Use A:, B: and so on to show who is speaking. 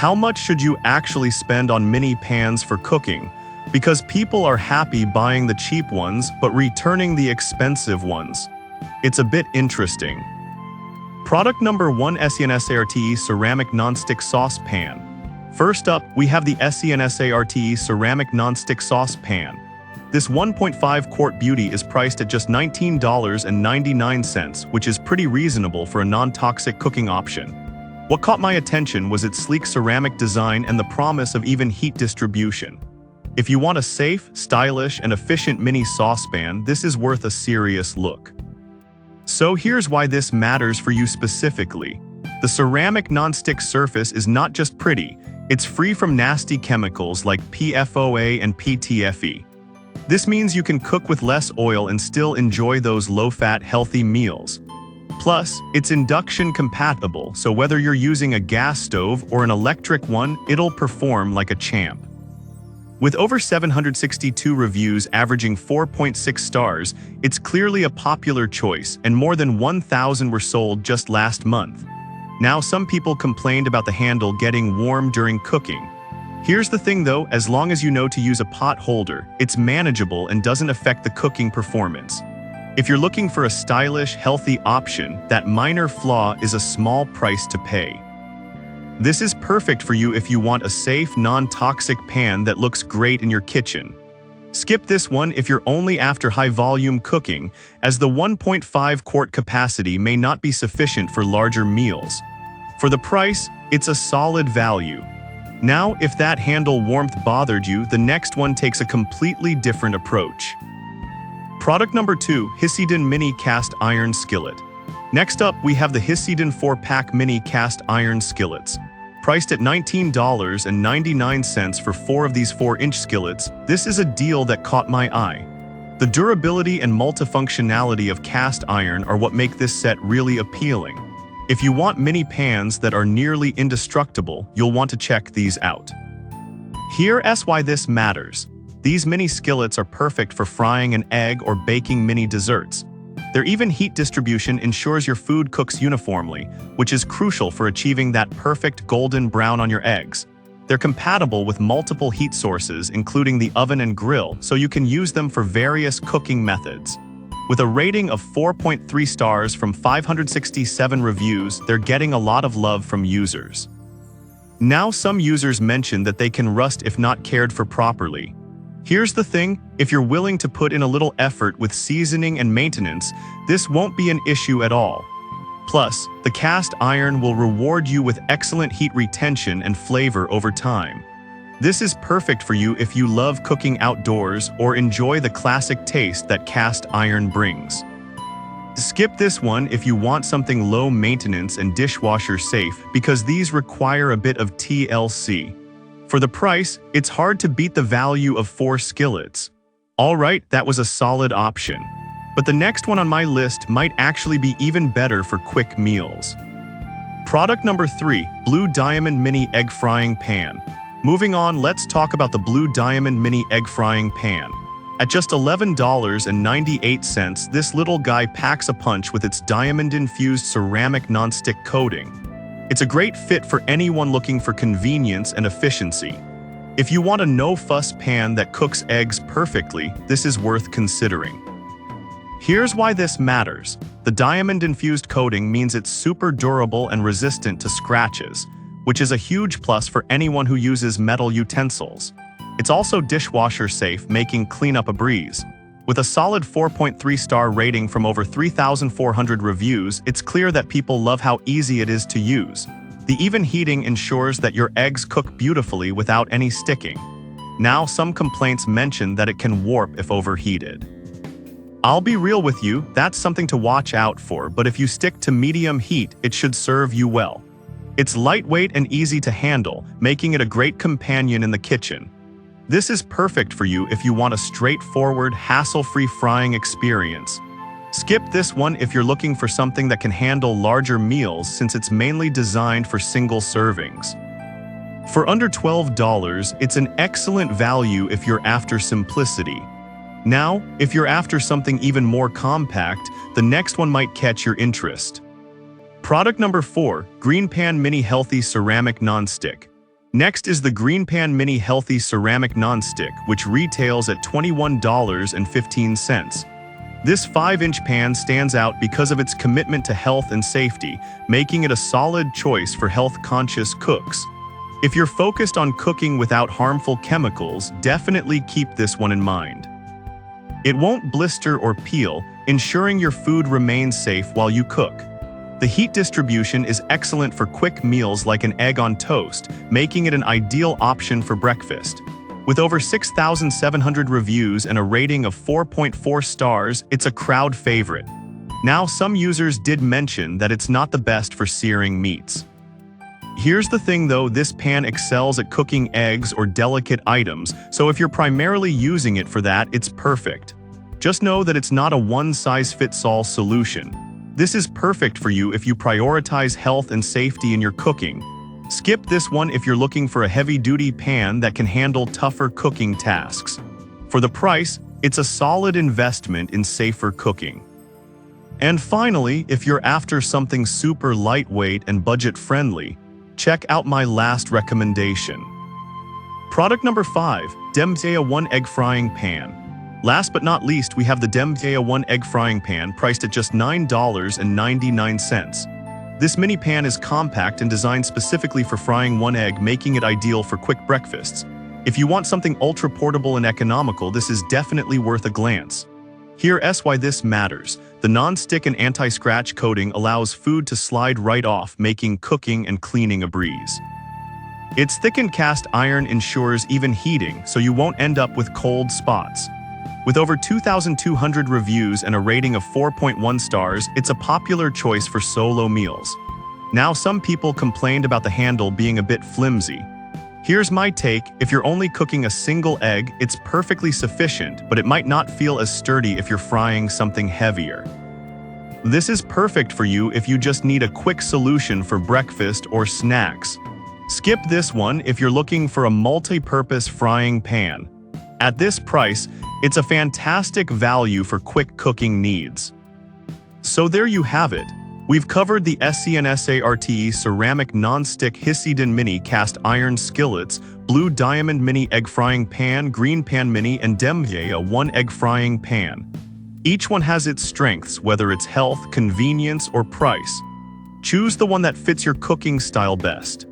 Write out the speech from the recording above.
A: how much should you actually spend on mini pans for cooking? Because people are happy buying the cheap ones but returning the expensive ones. It's a bit interesting. Product number 1: SENSARTE Ceramic Nonstick Sauce Pan. First up, we have the SENSARTE Ceramic Nonstick Sauce Pan. This 1.5 quart beauty is priced at just $19.99, which is pretty reasonable for a non-toxic cooking option. What caught my attention was its sleek ceramic design and the promise of even heat distribution. If you want a safe, stylish, and efficient mini saucepan, this is worth a serious look. So here's why this matters for you specifically. The ceramic nonstick surface is not just pretty, it's free from nasty chemicals like PFOA and PTFE. This means you can cook with less oil and still enjoy those low-fat, healthy meals. Plus, it's induction compatible, so whether you're using a gas stove or an electric one, it'll perform like a champ. With over 762 reviews averaging 4.6 stars, it's clearly a popular choice, and more than 1,000 were sold just last month. Now, some people complained about the handle getting warm during cooking. Here's the thing though, as long as you know to use a pot holder, it's manageable and doesn't affect the cooking performance. If you're looking for a stylish, healthy option, that minor flaw is a small price to pay. This is perfect for you if you want a safe, non-toxic pan that looks great in your kitchen. Skip this one if you're only after high-volume cooking, as the 1.5 quart capacity may not be sufficient for larger meals. For the price, it's a solid value. Now, if that handle warmth bothered you, the next one takes a completely different approach. Product number 2: Hisiden Mini Cast Iron Skillet. Next up, we have the Hisiden 4-pack Mini Cast Iron Skillets. Priced at $19.99 for 4 of these 4-inch skillets, this is a deal that caught my eye. The durability and multifunctionality of cast iron are what make this set really appealing. If you want mini pans that are nearly indestructible, you'll want to check these out. Here's why this matters. These mini skillets are perfect for frying an egg or baking mini desserts. Their even heat distribution ensures your food cooks uniformly, which is crucial for achieving that perfect golden brown on your eggs. They're compatible with multiple heat sources, including the oven and grill, so you can use them for various cooking methods. With a rating of 4.3 stars from 567 reviews, they're getting a lot of love from users. Now, some users mention that they can rust if not cared for properly. Here's the thing, if you're willing to put in a little effort with seasoning and maintenance, this won't be an issue at all. Plus, the cast iron will reward you with excellent heat retention and flavor over time. This is perfect for you if you love cooking outdoors or enjoy the classic taste that cast iron brings. Skip this one if you want something low maintenance and dishwasher safe, because these require a bit of TLC. For the price, it's hard to beat the value of 4 skillets. Alright, that was a solid option. But the next one on my list might actually be even better for quick meals. Product number 3: Blue Diamond Mini Egg Frying Pan. Moving on, let's talk about the Blue Diamond Mini Egg Frying Pan. At just $11.98, this little guy packs a punch with its diamond-infused ceramic nonstick coating. It's a great fit for anyone looking for convenience and efficiency. If you want a no-fuss pan that cooks eggs perfectly, this is worth considering. Here's why this matters. The diamond-infused coating means it's super durable and resistant to scratches, which is a huge plus for anyone who uses metal utensils. It's also dishwasher safe, making cleanup a breeze. With a solid 4.3-star rating from over 3,400 reviews, it's clear that people love how easy it is to use. The even heating ensures that your eggs cook beautifully without any sticking. Now, some complaints mention that it can warp if overheated. I'll be real with you, that's something to watch out for, but if you stick to medium heat, it should serve you well. It's lightweight and easy to handle, making it a great companion in the kitchen. This is perfect for you if you want a straightforward, hassle-free frying experience. Skip this one if you're looking for something that can handle larger meals, since it's mainly designed for single servings. For under $12, it's an excellent value if you're after simplicity. Now, if you're after something even more compact, the next one might catch your interest. Product number 4: Green Pan Mini Healthy Ceramic Nonstick. Next is the Green Pan Mini Healthy Ceramic Nonstick, which retails at $21.15. This 5-inch pan stands out because of its commitment to health and safety, making it a solid choice for health-conscious cooks. If you're focused on cooking without harmful chemicals, definitely keep this one in mind. It won't blister or peel, ensuring your food remains safe while you cook. The heat distribution is excellent for quick meals like an egg on toast, making it an ideal option for breakfast. With over 6,700 reviews and a rating of 4.4 stars, it's a crowd favorite. Now, some users did mention that it's not the best for searing meats. Here's the thing though, this pan excels at cooking eggs or delicate items, so if you're primarily using it for that, it's perfect. Just know that it's not a one-size-fits-all solution. This is perfect for you if you prioritize health and safety in your cooking. Skip this one if you're looking for a heavy-duty pan that can handle tougher cooking tasks. For the price, it's a solid investment in safer cooking. And finally, if you're after something super lightweight and budget-friendly, check out my last recommendation. Product number 5, Demzea 1 Egg Frying Pan. Last but not least, we have the Demzea 1 Egg Frying Pan priced at just $9.99. This mini pan is compact and designed specifically for frying one egg, making it ideal for quick breakfasts. If you want something ultra-portable and economical, this is definitely worth a glance. Here's why this matters. The non-stick and anti-scratch coating allows food to slide right off, making cooking and cleaning a breeze. Its thickened cast iron ensures even heating, so you won't end up with cold spots. With over 2,200 reviews and a rating of 4.1 stars, it's a popular choice for solo meals. Now, some people complained about the handle being a bit flimsy. Here's my take: if you're only cooking a single egg, it's perfectly sufficient, but it might not feel as sturdy if you're frying something heavier. This is perfect for you if you just need a quick solution for breakfast or snacks. Skip this one if you're looking for a multi-purpose frying pan. At this price, it's a fantastic value for quick cooking needs. So there you have it. We've covered the SCNSARTE Ceramic Non-Stick Hisiden Mini Cast Iron Skillets, Blue Diamond Mini Egg Frying Pan, Green Pan Mini, and Demzea 1 Egg Frying Pan. Each one has its strengths, whether it's health, convenience, or price. Choose the one that fits your cooking style best.